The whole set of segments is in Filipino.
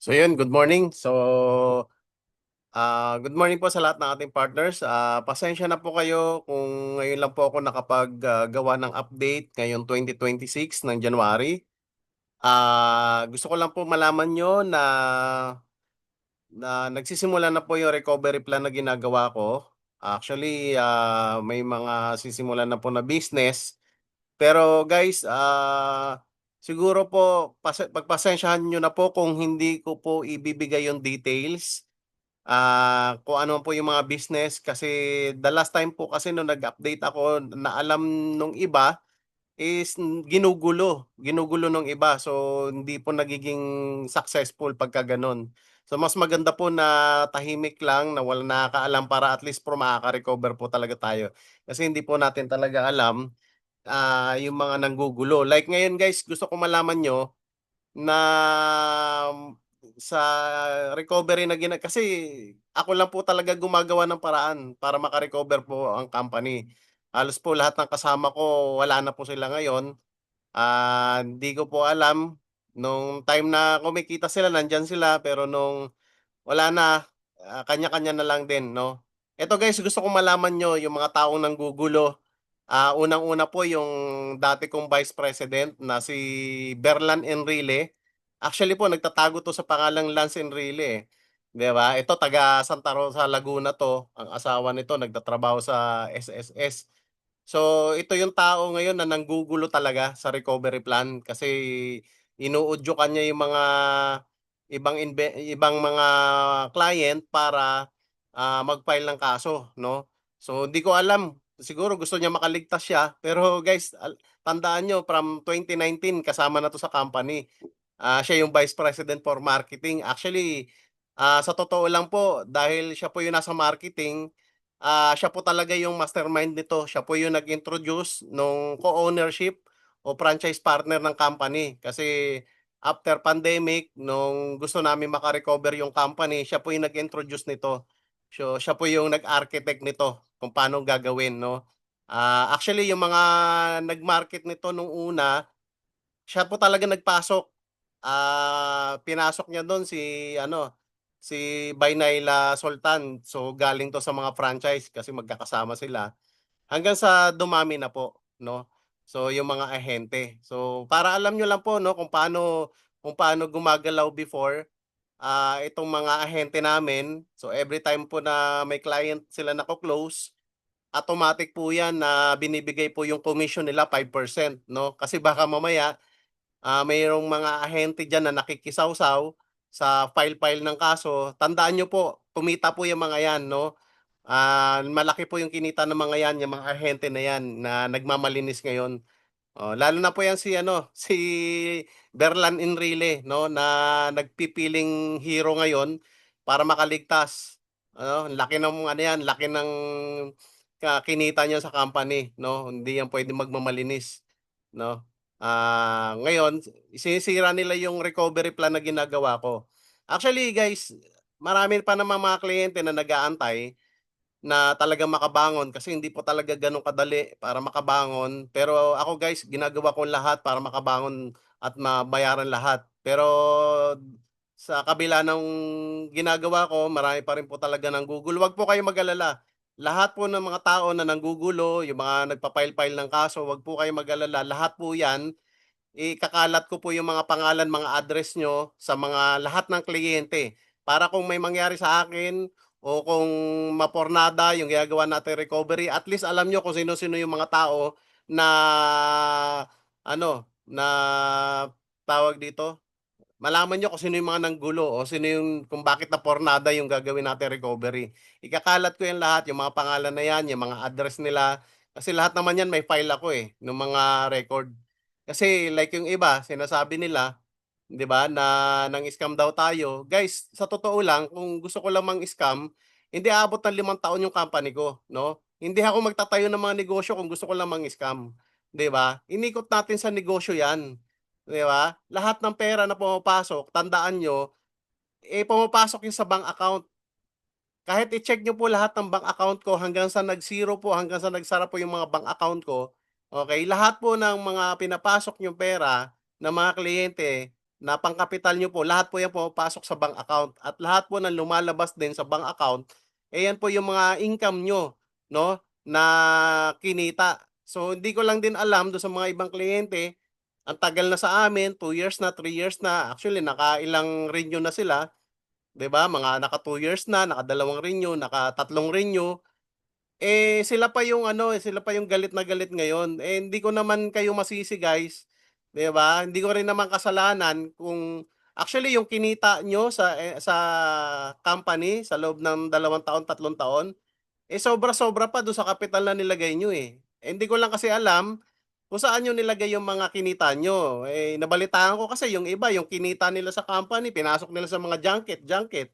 So yun, good morning. Good morning po sa lahat ng ating partners. Pasensya na po kayo kung ngayon lang po ako nakapaggawa ng update ngayong 2026 ng January. Gusto ko lang po malaman nyo na nagsisimula na po yung recovery plan na ginagawa ko. Actually, may mga sisimulan na po na business. Pero guys, siguro po pagpasensyahan nyo na po kung hindi ko po ibibigay yung details. Kung ano po yung mga business kasi the last time po kasi nung nag-update ako na alam nung iba is ginugulo nung iba. So hindi po nagiging successful pagka ganun. So mas maganda po na tahimik lang na wala nakakaalam para at least makaka-recover po talaga tayo. Kasi hindi po natin talaga alam yung mga nanggugulo. Like ngayon guys, gusto ko malaman nyo na sa recovery na kasi ako lang po talaga gumagawa ng paraan para maka-recover po ang company. Halos po lahat ng kasama ko wala na po sila ngayon. Hindi ko po alam nung time na kumikita sila nandiyan sila pero nung wala na, kanya-kanya na lang din 'no. Eto guys, gusto kong malaman niyo yung mga taong nanggugulo. Unang-una po yung dati kong Vice President na si Berlan Enrile. Actually po nagtatago 'to sa pangalang Lance Enrile, eh, 'di ba? Ito taga Santa Rosa, Laguna 'to. Ang asawa nito nagtatrabaho sa SSS. So, ito yung tao ngayon na nanggugulo talaga sa recovery plan kasi inuudyukan niya yung mga ibang mga client para, mag-file ng kaso 'no. So, hindi ko alam, siguro gusto niya makaligtas siya pero guys tandaan niyo from 2019 kasama na 'to sa company. Siya yung Vice President for Marketing. Actually, sa totoo lang po dahil siya po yung nasa marketing. Siya po talaga yung mastermind nito. Siya po yung nag-introduce nung co-ownership o franchise partner ng company. Kasi after pandemic, nung gusto namin maka-recover yung company, siya po yung nag-introduce nito. So, siya po yung nag-architect nito kung paano gagawin, no? Actually, yung mga nag-market nito nung una, siya po talaga nagpasok. Pinasok niya dun si ano, si Baynayla Sultan. So, galing 'to sa mga franchise kasi magkakasama sila. Hanggang sa dumami na po 'no. So, yung mga ahente. So, para alam niyo lang po 'no kung paano gumagalaw before, itong mga ahente namin. So, every time po na may client sila nako-close, automatic po 'yan na binibigay po yung commission nila 5% 'no. Kasi baka mamaya mayroong mga ahente diyan na nakikisawsaw sa file-file ng kaso. Tandaan niyo po, kumita po yung mga 'yan 'no. Malaki po yung kinita ng mga 'yan, yung mga ahente na 'yan na nagmamalinis ngayon. Lalo na po 'yan si ano, si Berlan Enrile 'no, na nagpipiling hero ngayon para makaligtas. Ano, laki ng ano 'yan, laki ng kinita niya sa company 'no. Hindi 'yan puwedeng magmamalinis 'no. Ngayon sinisira nila yung recovery plan na ginagawa ko. Actually guys, marami pa namang mga kliyente na nag-aantay na talagang makabangon kasi hindi po talaga gano'n kadali para makabangon. Pero ako guys, ginagawa ko lahat para makabangon at mabayaran lahat. Pero sa kabila ng ginagawa ko, marami pa rin po talaga nanggugulo. Wag po kayong mag-alala. Lahat po ng mga tao na nanggugulo, yung mga nagpa-file-file ng kaso, wag po kayong mag-alala. Lahat po 'yan, ikakalat ko po yung mga pangalan, mga address nyo sa mga lahat ng kliyente. Para kung may mangyari sa akin o kung mapornada yung ginagawa nating recovery, at least alam nyo kung sino-sino yung mga tao na ano, na tawag dito, malaman niyo kung sino yung mga nanggulo o sino yung kung bakit napornada yung gagawin nating recovery. Ikakalat ko yan lahat, yung mga pangalan na yan, yung mga address nila, kasi lahat naman yan may file ako, eh, nung mga record. Kasi like yung iba sinasabi nila, 'di ba, na nang-scam daw tayo. Guys, sa totoo lang kung gusto ko lang mang-scam, hindi aabot ng 5 taon yung company ko, 'no? Hindi ako magtatayo ng mga negosyo kung gusto ko lang mang-scam, 'di ba? Inikot natin sa negosyo 'yan, 'di ba? Lahat ng pera na pumapasok, tandaan niyo, pumapasok 'yun sa bank account. Kahit i-check niyo po lahat ng bank account ko hanggang sa nag-zero po, hanggang sa nagsara po yung mga bank account ko, okey? Lahat po ng mga pinapasok niyong pera ng mga kliyente, na pangkapital niyo po, lahat po yan pumapasok sa bank account at lahat po ng lumalabas din sa bank account, yan po yung mga income niyo 'no, na kinita. So, hindi ko lang din alam dun sa mga ibang kliyente, ang tagal na sa amin, 2 years na, 3 years na, actually nakailang renew na sila, 'di ba? Mga naka 2 years na, nakadalawang renew, nakatatlong renew. Sila pa yung ano, sila pa yung galit na galit ngayon. Hindi ko naman kayo masisi guys, 'di ba? Hindi ko rin naman kasalanan kung actually yung kinita niyo sa company sa loob ng 2 taon, 3 taon, sobra-sobra pa dun sa kapital na nilagay niyo, eh. Hindi ko lang kasi alam kung saan niyo nilagay yung mga kinita niyo. Nabalitaan ko kasi yung iba, yung kinita nila sa company pinasok nila sa mga junket, junket.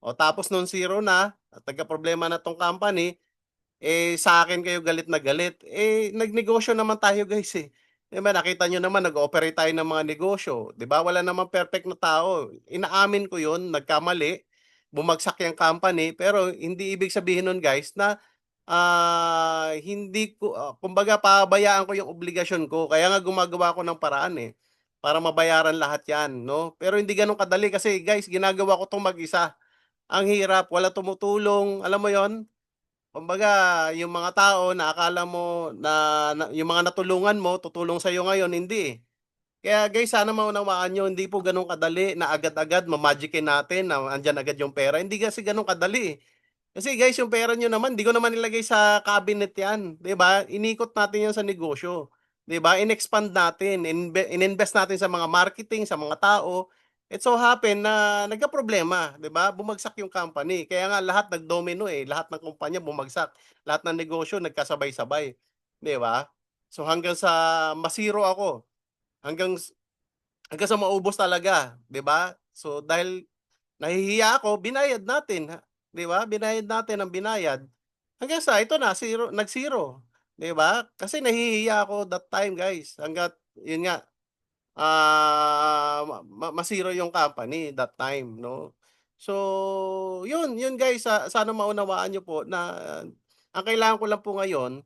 O tapos nung zero na at nagkaproblema na 'tong company, sa akin kayo galit na galit, nagnegosyo naman tayo guys, eh. 'Di ba nakita niyo naman nag-ooperate tayo ng mga negosyo, 'di ba wala namang perfect na tao. Inaamin ko 'yun, nagkamali, bumagsak yang company, pero hindi ibig sabihin nun guys na, hindi ko, kumbaga pababayaan ko yung obligasyon ko. Kaya nga gumagawa ako ng paraan, para mabayaran lahat 'yan 'no. Pero hindi gano'n kadali kasi guys ginagawa ko 'tong mag-isa. Ang hirap, wala tumutulong, alam mo 'yon? Kumbaga yung mga tao na akala mo na yung mga natulungan mo tutulong sa'yo ngayon, hindi, eh. Kaya guys sana maunawaan niyo hindi po gano'n kadali na agad-agad ma-magicin natin na andiyan agad yung pera, hindi kasi gano'n kadali, eh. Kasi guys yung pera niyo naman 'di ko naman nilagay sa cabinet 'yan, 'di ba? Inikot natin 'yan sa negosyo, 'di ba? In-expand natin, ininvest natin sa mga marketing, sa mga tao. It so happen na nagkaproblema, 'di ba? Bumagsak yung company. Kaya nga lahat nagdomino, lahat ng kumpanya bumagsak, lahat ng negosyo nagkasabay-sabay, 'di ba? So hanggang sa masiro ako, hanggang hanggang sa maubos talaga, 'di ba? So dahil nahihiya ako, binayad natin, 'di ba? Binayad natin ang binayad. Hanggang sa ito na zero nag-zero, 'di ba? Kasi nahihiya ako that time guys, hangga't yun nga, ma-zero yung company that time 'no. So yun guys, sana maunawaan niyo po na ang kailangan ko lang po ngayon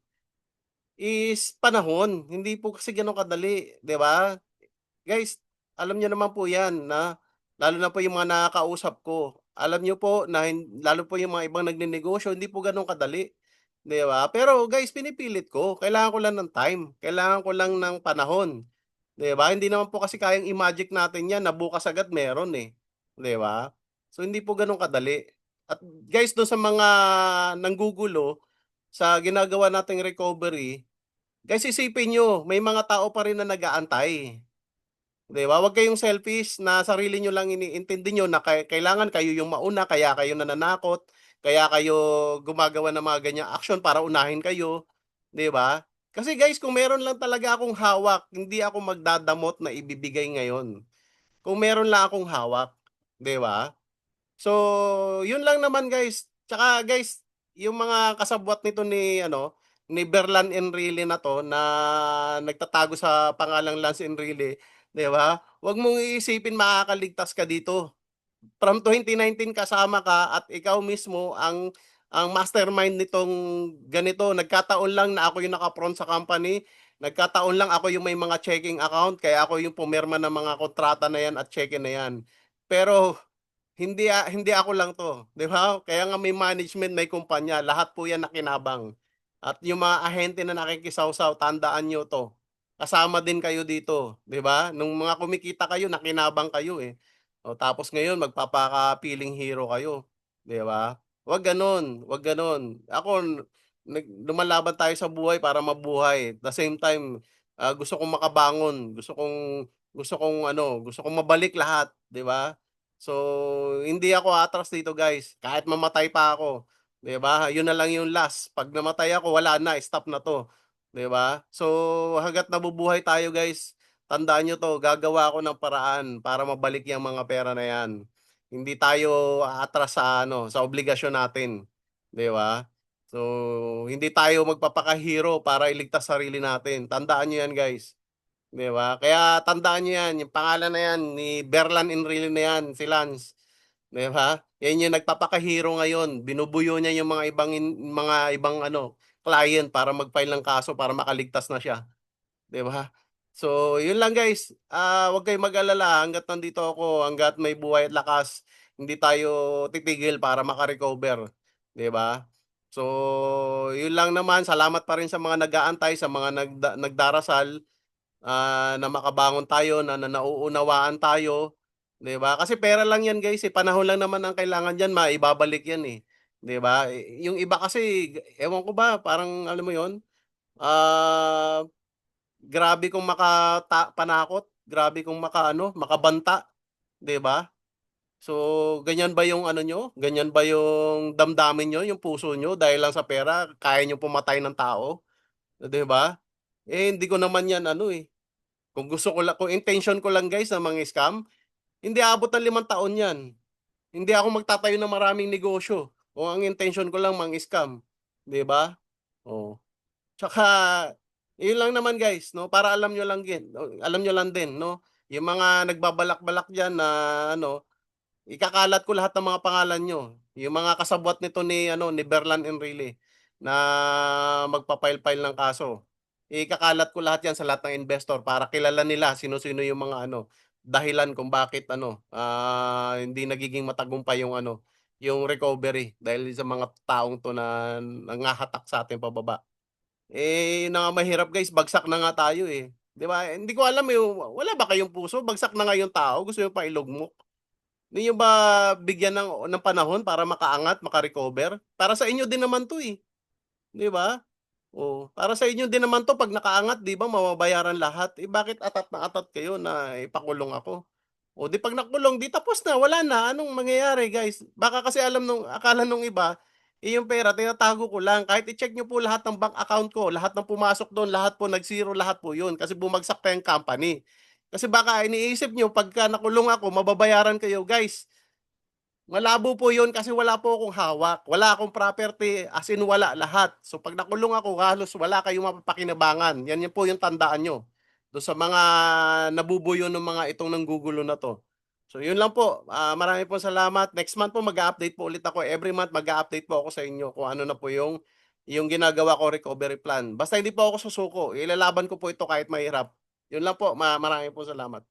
is panahon, hindi po kasi gano'n kadali, 'di ba? Guys, alam niyo naman po 'yan na lalo na po yung mga nakakausap ko, alam niyo po na lalo po yung mga ibang nagnenegosyo hindi po gano'n kadali, 'di ba? Pero guys, pinipilit ko, kailangan ko lang ng time, kailangan ko lang ng panahon, 'di ba? Hindi naman po kasi kayang i-magic natin 'yan na bukas agad meron, 'di ba? So, hindi po gano'n kadali. At guys, do'n sa mga nanggugulo sa ginagawa nating recovery, guys isipin niyo may mga tao pa rin na nag-aantay. 'Di ba, huwag kayong selfish na sarili niyo lang iniintindi niyo na kailangan kayo yung mauna kaya kayo nananakot, kaya kayo gumagawa ng mga ganyang aksyon para unahin kayo, 'di ba? Kasi guys kung meron lang talaga akong hawak, hindi ako magdadamot na ibibigay ngayon. Kung meron lang akong hawak, 'di ba? So, yun lang naman guys. Tsaka guys, yung mga kasabwat nito ni ano, ni Berlan Enrile na 'to na nagtatago sa pangalang Lance Enrile, 'di ba? Wag mong iisipin makakaligtas ka dito. From 2019 kasama ka at ikaw mismo ang mastermind nitong ganito. Nagkataon lang na ako yung naka-front sa company, nagkataon lang ako yung may mga checking account, kaya ako yung pumirma ng mga kontrata na 'yan at cheque na 'yan. Pero hindi ako lang 'to, 'di ba? Kaya nga may management, may kumpanya, lahat po 'yan nakinabang. At yung mga ahente na nakikisawsaw, tandaan niyo 'to, kasama din kayo dito, 'di ba? Nung mga kumikita kayo, nakinabang kayo, eh. O tapos ngayon magpapaka-feeling hero kayo, 'di ba? 'Wag gano'n, 'wag gano'n. Lumalaban tayo sa buhay para mabuhay. The same time, gusto kong makabangon, gusto kong mabalik lahat, 'di ba? So, hindi ako atras dito guys, kahit mamatay pa ako, 'di ba? Yun na lang yung last, 'pag namatay ako wala na, stop na 'to, 'di ba? So, hangga't nabubuhay tayo guys, tandaan niyo 'to, gagawa ako ng paraan para mabalik yang mga pera na yan. Hindi tayo aatras sa ano, sa obligasyon natin, 'di ba? So, hindi tayo magpapaka-hero para iligtas sarili natin, tandaan niyo yan guys. 'Di ba? Kaya tandaan niyo 'yan, yung pangalan na 'yan ni Berlan Enrile na 'yan, si Lance, 'di ba? 'Yan yung nagpapaka-hero ngayon, binubuyo niya yung mga ibang ano, client para mag-file ng kaso para makaligtas na siya, 'di ba? So, yun lang guys, 'wag kayong mag-alala hangga't nandito ako, hangga't may buhay at lakas, hindi tayo titigil para maka-recover, 'di ba? So, yun lang naman, salamat pa rin sa mga nag-aantay, sa mga nagdarasal, na makabangon tayo, na nauunawaan tayo, 'di ba? Kasi pera lang 'yan guys, eh, panahon lang naman ang kailangan diyan, maibabalik 'yan, eh, 'di ba? Yung iba kasi ewan ko ba, parang alam mo yun, ah grabe kung panakot, grabe kung makabanta, 'di ba? So, ganyan ba yung ano niyo, ganyan ba yung damdamin niyo, yung puso niyo dahil lang sa pera kaya niyong pumatay ng tao, 'di ba? Eh, hindi ko naman 'yan ano, eh, kung intention ko lang guys na scam hindi aabot ng 5 taon 'yan. Hindi ako magtatayo ng maraming negosyo kung ang intention ko lang scam 'di ba? Oh. Tsaka yun lang naman guys 'no, para alam niyo lang din 'no, yung mga nagbabalak-balak diyan na ano, ikakalat ko lahat ng mga pangalan niyo. Yung mga kasabwat nito ni Berlan Enrile na magfa-file ng kaso. Ikakalat ko lahat 'yan sa lahat ng investor para kilala nila sino-sino yung mga dahilan kung bakit hindi nagiging matagumpay yung recovery dahil sa mga taong 'to na nanghahatak sa'tin pababa. Eh, yun na nga mahirap guys, bagsak na nga tayo, eh, 'di ba? Hindi ko alam, wala ba kayong puso? Bagsak na nga yung tao, gusto niyo pa ilugmok? Hindi niyo ba bigyan ng panahon para makaangat, maka-recover? Para sa inyo din naman 'to, eh, 'di ba? Oh, para sa inyo din naman 'to 'pag nakaangat 'di ba mababayaran lahat, eh, bakit atat na atat kayo na ipakulong ako? O 'di 'pag nakulong 'di tapos na, wala na, anong mangyayari guys? Baka kasi akala nung iba, yung pera tinatago ko lang, kahit i-check niyo po lahat ng bank account ko, lahat ng pumasok dun, lahat po nag-zero lahat po yun kasi bumagsak pa yung company. Kasi baka iniisip niyo pagka nakulong ako mababayaran kayo, guys, malabo po yun kasi wala po akong hawak, wala akong property, as in wala lahat. So 'pag nakulong ako halos wala kayong mapapakinabangan, yan po yung tandaan niyo, dun sa mga nabubuyo ng mga itong nanggugulo na 'to. So yun lang po, marami pong salamat. Next month po mag-a-update po ulit ako, every month mag-a-update po ako sa inyo kung ano na po yung ginagawa ko recovery plan. Basta hindi po ako susuko, ilalaban ko po ito kahit mahirap. Yun lang po, maraming pong salamat.